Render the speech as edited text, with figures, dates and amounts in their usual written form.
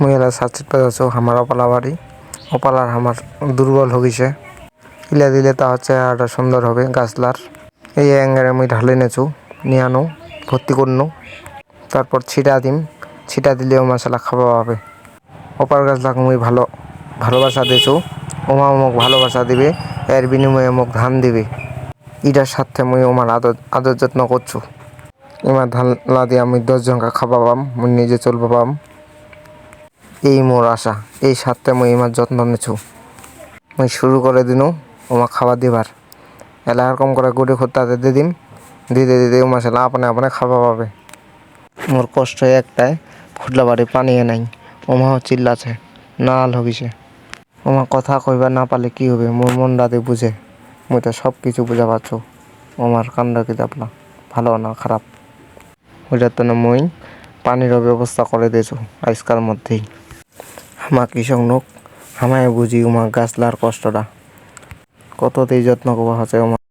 মহিলা সাচিত পাচ্ছ আমার অপালা বাড়ি অপালার আমার দুর্বল হয়ে ইলা দিলে তা হচ্ছে আরো সুন্দর হবে গাছলার এই অ্যাঙ্গারে আমি ঢালে নেছু নিয়ে আনো ভর্তি করনু তারপর ছিটা দিলেও মশলা খাওয়া হবে অপার গাছলাকে মুই ভালোবাসা দিয়েছু ওমা মোক ভালোবাসা দিবে এর বিনিময়ে মোক ধান দিবে ইটার সাথে মুই ওমার আদর যত্ন করছু এমার ধান লা দিয়ে আমি 10 জনকে খাওয়া পাম মুই নিজে চলবো পাম এই মোর আশা এই সাথে মুই এমার যত্ন নেছু মুই শুরু করে দিনু ওমা খাওয়া দিবার এলা এরকম করে গুড়ি খুঁড়তাতে দিয়ে দিম দিতে দিতে মশলা আপনে আপনে খাওয়া পাবে মোর কষ্ট একটাই ফুটলা বাড়ি পানি নাই ওমাও চিল্লাছে নাল হগিছে ওমা কথা কইবা না পারলে কি হবে মোর মন রাতে বুঝে মুই তো সব কিছু বুঝা পারছো আমার কান্ড কি আপনা ভালো না খারাপ ওইটার তো মুই পানিরও ব্যবস্থা করে দিয়েছো আজকার মধ্যেই হামা কৃষক লোক হামায় বুঝি উমা গাছলার কষ্টটা কততেই যত্ন করা হচ্ছে